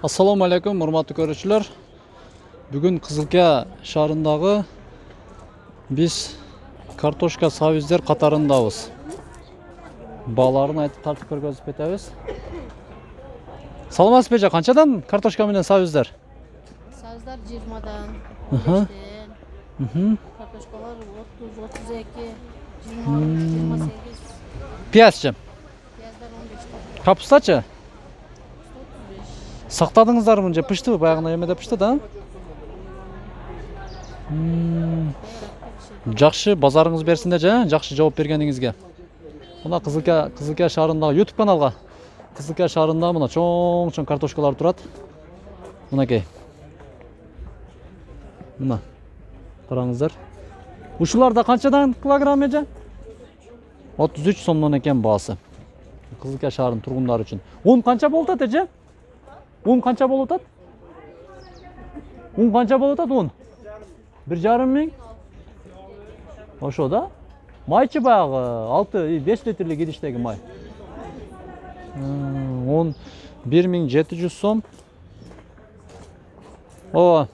Assalamu alaikum, урматтуу көрүүчүлөр. Бүгүн Кызылкия шаарындагы биз картошка сабиздер катарындабыз. Бааларын айтып тартып көргөзүп кетебиз. Саламатсызбы эже, канчадан картошка менен сабиздер? Сабиздар 20дан, 15тен. Картошкалар 30, 32, 20, 28. Пиязчы? Пияздар 15тен. Капустачы? Сактадыңыздарбы же пыштыбы? Баягына эмеде пышты да? Жакшы, базарыңыз берсин же, жакшы жооп бергениңизге. Мына Кызылкия шаарындагы YouTube каналга Кызылкия шаарында мына чоң картошкалар турат. Мынакей. Мына. Караңыздар. Ушуларда канчадан килограмм эже? 33 сомдон экен баасы. Кызылкия шаарынын тургундары үчүн. Un канча болуп атат эже? Un kança bol atat? Un kança bol atat un? 1,5 ming? Oşo da? Mayçı bayağı 6-5 litrelik gidişteki may. 11.700 som. O.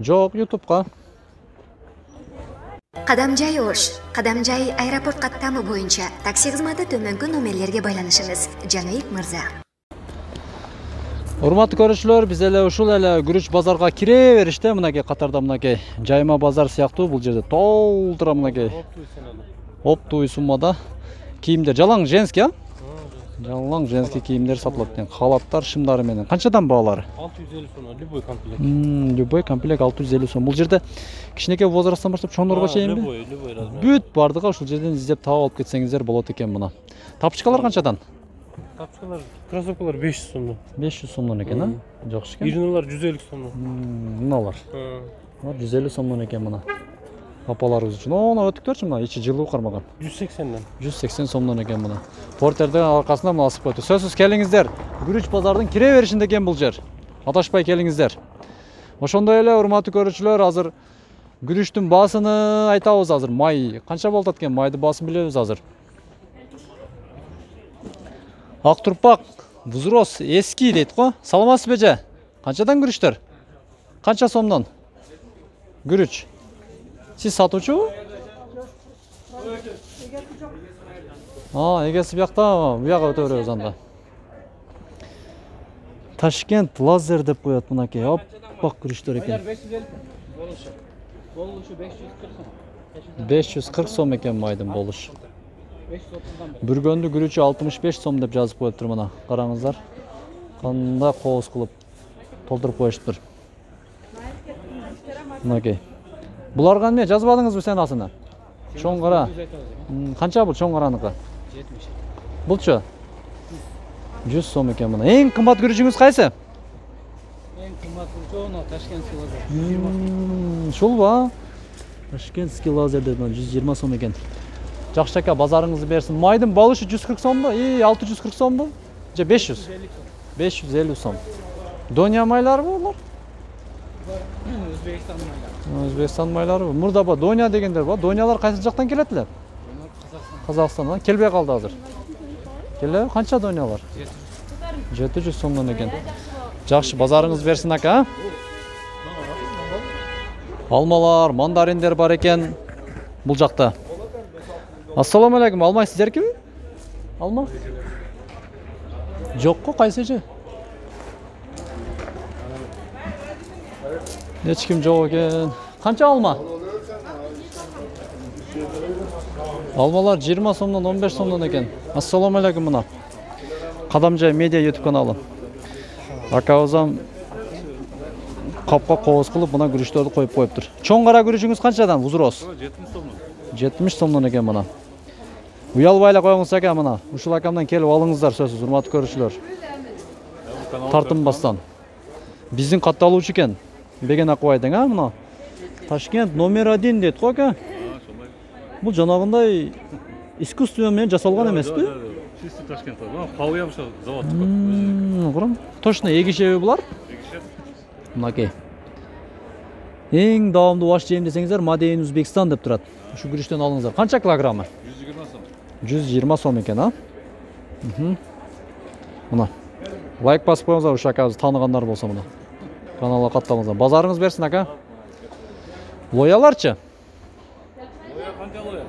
Жоқ, YouTube'ga. Qadamjoy Osh. Qadamjoy aeroport qattami bo'yicha taksi xizmati төмөнкү номерлерге байланышыңыз. Жанайып мырза. Урматтуу көрүүчүлөр, биз ушул күрүч базарга кире бериште, мынакей катарда мынакей жайма базар сыяктуу бул жерде толтура мынакей оптовый суммада кийимдер, жалаң женский, а? Жалаң женский кийимдер сатылат экен. Халаттар, шымдары менен. Канчадан баалары? 650 сом, любой комплект. Любой комплект 650 сом. Бул жерде кичинекей возрасттан баштап чоңдорго чейинби? Любой размер. Бүт бардыгы ушул жерден издеп таап алып кетсеңиздер болот экен мына. Тапчыкалар канчадан? Тапчыкалар, кроссовкалар 500 сомдон. 500 сомдон экен, а? Жакшы экен. Ириналар 150 сомдон. Мыналар. 150 сомдон экен мына. Апаларыбыз үчүн. Оны өтүктөрчү мына, ичи жылуу кармаган. 180ден. 180 сомдон экен мына. Портердин аркасынан мына асып койду. Сөзсүз келиңиздер. Күрүч базардын кире беришинде экен бул жер. Адашпай келиңиздер. Ошондой эле урматтуу көрүүчүлөр, азыр күрүчтүн баасыны айтабыз азыр. Май канча болуп аткан? Майдын баасын билебиз азыр. Ак турпак, взрос, эски дейт го. Саламатсызбы эже? Канчадан күрүчтөр? Канча сомдон? Күрүч. Siz satuvчу? Эгеси бияқта, буяга өтө беребиз анда. Ташкент лазер деп коет мынакей. Оппак күрүчтөр экен. 540 сом экен майдын болуш. Бүргөндү күрүчү 65 сом деп жазып коюптур мына. Караңыздар. Кандай кооз кылып толтуруп коюштур. Мынакей. Буларга эмне жазбадыңызбы сен асына? Чоң кара. Канча бул чоң караныкы? 70. Булчу? 100 сом экен мына. Эң кымбат күрүчүңүз кайсы? Эң кымбат күрүчү Ташкентский лазер. Ушулбу? Ташкентский лазер деп 120 сом экен. Жакшы ака, базарыңызды берсин. Майдын балышы 140 сомбу? 640 сомбу? Же 500? 550 сом. Доня майларбы булар? Өзбекстан майлары. Өзбекстан майлары. Мурда ба Доня дегендер ба? Донялар кайсы жактан келет эле? Казакстандан келбей калды азыр. Келе, канча Донялар? 700 сомдон экен. Жакшы, базарыңыз берсин ака. Алмалар, мандариндер бар экен бул жакта. Ассаламу алейкум, алма сиздеркиби? Алма? Жокко, кайсы же? Эч ким жок экен. Канча алма? Алмалар 20 сомдон 15 сомдон экен. Ассаламу алейкум мына. Кадамжай медиа YouTube каналы. Акабызам капка кооз кылып мына күрүчтөрдү коюп коюптур. Чоң кара күрүчүңүз канчадан? Узроос. 70 сомдон. 70 сомдон экен мына. Уялбай эле коюңуз ака мына. Ушул акамдан келип алыңыздар сөзсүз, урматтуу көрүүчүлөр. Тартынбастан. Биздин катталуучу экен. Беген Акыбайдың, а мына. Ташкент номер 1 дейт го ака. Бул жанагындай искусство менен жасалган эмеспи? Чисто Ташкентта. Пауя ошо завод. Курам. Точно эгишеби булар? Эгишет. Мынакей. Эң даамдуу баш жейм десеңиздер, Мадейин Өзбекстан деп турат. Ушу күрүчтөн алыңыздар. Канча килограммы? 120 сом. 120 сом экен, а? Мына. Лайк басып қойыңыздар, ушу акабызды таныгандар болсо мына. Каналга катталыңыздар. Базарыңыз берсин, ака. Лояларчы? Лоя канча лоя?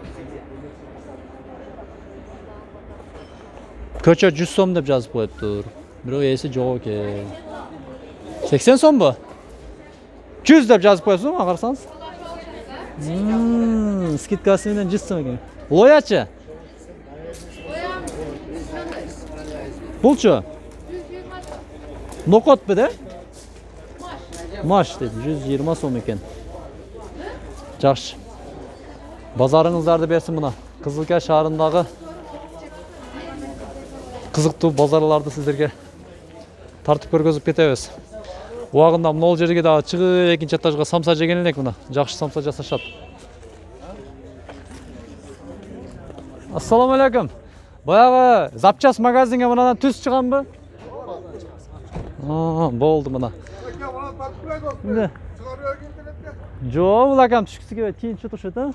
Көчө 100 сом деп жазып коюптур. Бирок эси жок экен. 80 сомбу? 100 деп жазып коесуң, карасаңыз. Скидкасы менен 100 сом экен. Лоячы? Булчу? Нокот бе, да? Маш деп 120 сом екен. Жакшы. Базарыңыздарды берсин мына. Кызылкай шаарындагы кызыктуу базарларды сиздерге тартып көргөзүп кетебиз. Убагында мына жерге дагы чыгып экинчи этажга самса жеген элек мына. Жакшы самса жасашат. Ассаламу алейкум. Баягы запчас магазинге мынадан түз чыганбы? Болду мына. Эмне? Жок, бул акам түшкүсү келбейт, кийин чутушат, а?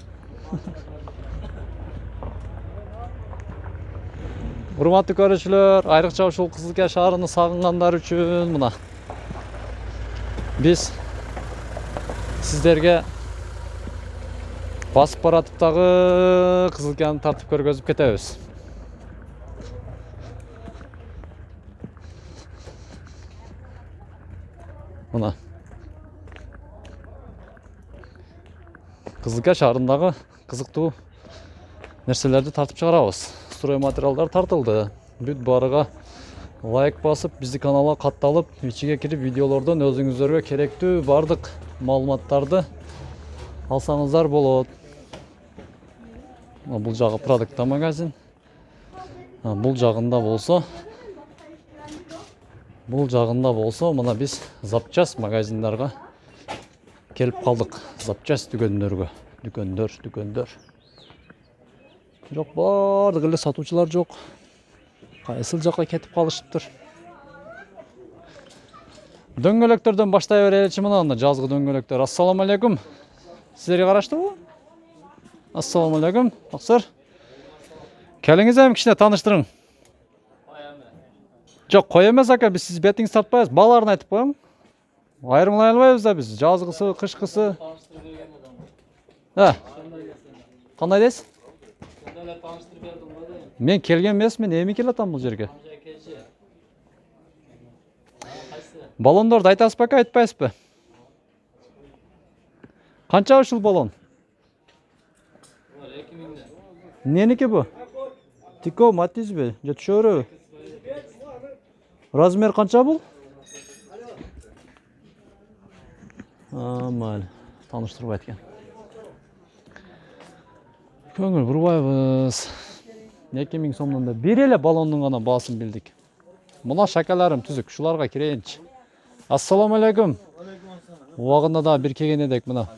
Урматтуу көрүүчүлөр, айрыкча ушул Кызылкай шаарыны сагынгандар үчүн мына биз сиздерге басып баратыптагы Кызылкайны тартып көргөзүп кетебиз. Мына Кызылкай шаарындагы кызыктуу нерселерди тартып чыгарабыз. Строй материалдар тартылды. Бүт барыга лайк басып, бизди каналга катталып, ичиге кирип видеолордон өзүңүздөргө керектүү бардык маалыматтарды алсаңыздар болот. Бул жагы продукта магазин. Бул жагында болсо, мына биз запчас магазиндарга келип калдык. Запчас дүкөндөргө. Дүкөндөр. Жок, бардык эле сатуучулар жок. Кайсыл жакка кетип калышыптыр. Дөңгөлөктөрдөн баштай береличи мына жазгы дөңгөлөктөр. Ассаламу алейкум. Сиздерге караштыбы? Ассаламу алейкум. Аксыр. Келиңиз эми кичине тааныштырың. Жок, кой эмес ака, биз сиз бетиңизди тартпайбыз, бааларын айтып коең. Айырмалай албайбыз да биз, жазгысы, кышкысы. Кандай дейсиз? Мен келген эмесмин, эми келатам бул жерге. Баллондорду айтасызбы ака, айтпайсызбы? Канча ушул баллон? 2000. Неники бу? Тико, матизби? Же түшөрү? Размер канча бул? Майли, тааныштырбайт экен. Көңүл бурбайбыз. 2000 сомдон да бир эле баллондун гана баасын билдик. Мына шакаларым түзүк, шуларга кирейинчи. Ассаламу алейкум. Убагында да бир келген эдик мына.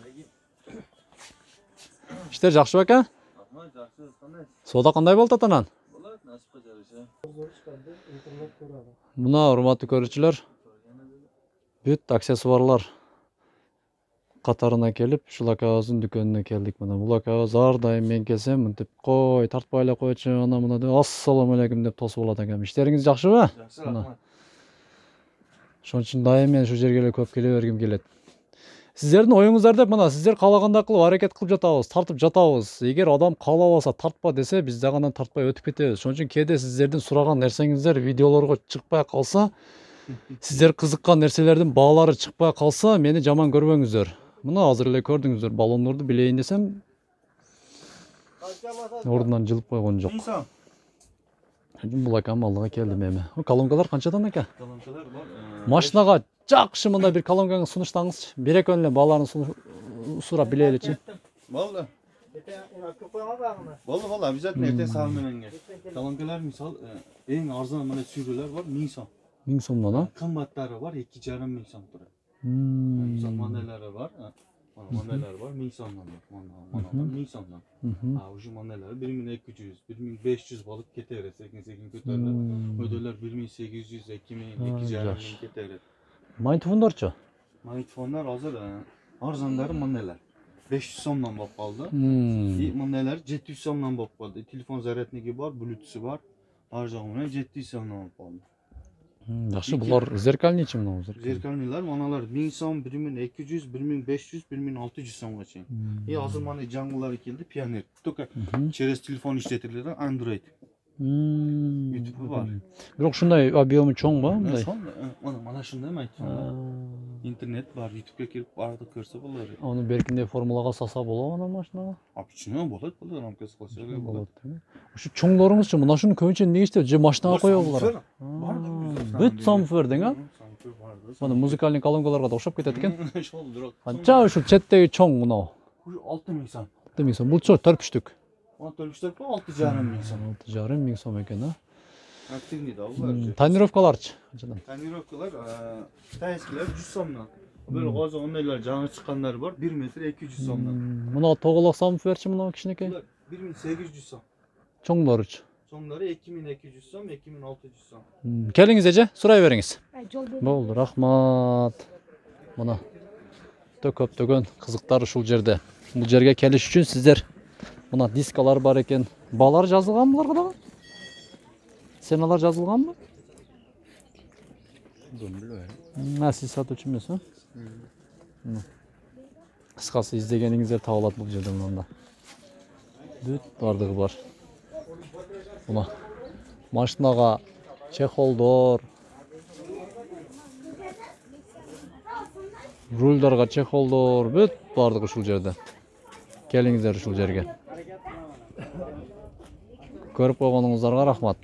Иштер жакшы ака? Жакшы, кандай? Соода кандай болот атанан? Болот, насипка жарыша. Мына урматтуу көрүүчүлөр, бүт аксессуарлар катарына келип, ушул акабыздын дүкөнүнө келдик. Мына бул акабыз ар дайым мен келсем, мынтип кой, тартпай эле койчу, ана мына деп ассаламу алейкум деп тосуп алат экем. Иштериңиз жакшыбы? Жакшы, рахмат. Ошон үчүн дайым мен ушу жерге эле көп келе бергим келет. Сиздердин оюңуздар деп мына сиздер каалагандай кылып аракет кылып жатабыз, тартып жатабыз. Эгер адам каалабаса, тартпа десе, биз дагы андан тартпай өтүп кетебиз. Ошон үчүн кээде сиздердин сураган нерсеңиздер видеолорго чыкпай калса, сиздер кызыккан нерселердин баалары чыкпай калса, мени жаман көрбөңүздөр. Мына азыр эле көрдүңүздөр, баллондорду билейин десем, ордунан жылып койгон жок. Бул акам алдыга келдим эми. Колонкалар канчадан ака? Колонкалар бар. Машинага жакшы мындай бир колонкаңы сунуштаңызчы. Бир экөөнү эле бааларын сурап билеличи. Болду. Болду, обязательно эртең саат менен кел. Колонкалар мисал эң арзан мына сүйрөлөр бар 1000 сом. 1000 сомдон, а? Кымбаттары бар 2,5 сом турат. Мисал модельдери бар. Модельдер бар 1000 сомдон. Мына 1000 сомдон. Ушу модельдер 1200, 1500 болуп кетер, секин көтөрүлөт. Модельдер 1800, 2000, 2,5 кетер. Магнитофондорчу? Магнитофондар азыр арзандары мындайлар 500 сомдон болуп калды. Мындайлар 700 сомдон болуп калды. Телефон зарядниги бар, Bluetooth бар. Ар жагы менен 700 сомдон болуп калды. Жакшы, булар зеркальныйчы мына зеркаль. Зеркальныйлар маналар 1000 сом, 1200, 1500, 1600 сомго чейин. Азыр мана жаңылары келди, Pioneer. Только через телефон иштетилген Android. YouTube бар. Бирок ушундай объему чоңбу мындай? Мана шундай ма айтканда. Интернет бар, YouTube'га кирип барды көрсө болор. Аны беркинде формулага салса болобу ана машинага? Кичине болот, булар рамкасы кылса болот. Ушу чоңдоруңузчу мына шуну көбүнчө эмнеге иштеп, же машинага коёбулар? Бүт самфер дең а? Мына музыкальный колонкаларга да окшоп кетет экен. Ошол бирок. Канча ушу четтеги чоң мына? 6000 сом. 6000 сом. Бул чоң төрпүштүк. Ona törpüşler bu 6,5 сом. 6,5 сом экен, а? Активный да булар. Тонировкаларчы? Канчадан? Тонировкалар тайскилер 100 сомдон. Böyle gazı ondaylar жаңы чыккандар бар 1 метр 200 сомдон. Мына тоголок самферчи мына кичинекей? 1800 сом. Чоңдоручу. Соңдары 2200 сом, 2600 сом. Келиңиз эже, сурай бериңиз. Жол бер. Болду, рахмат. Мына көптөгөн кызыктар ушул жерде. Бул жерге келиш үчүн сиздер мына дискалар бар экен. Баалар жазылганбы буларга дагы? Сценалар жазылганбы? Bilmiyorum. Siz satучу эмес, а? Кыскасы издегениңиздер табылат бул жерде мында. Бүт бардыгы бар. Мына машинага чехолдор, рульдарга чехолдор, бүт бардыгы ушул жерде. Келиңиздер ушул жерге. Көрүп койгонуңуздарга рахмат.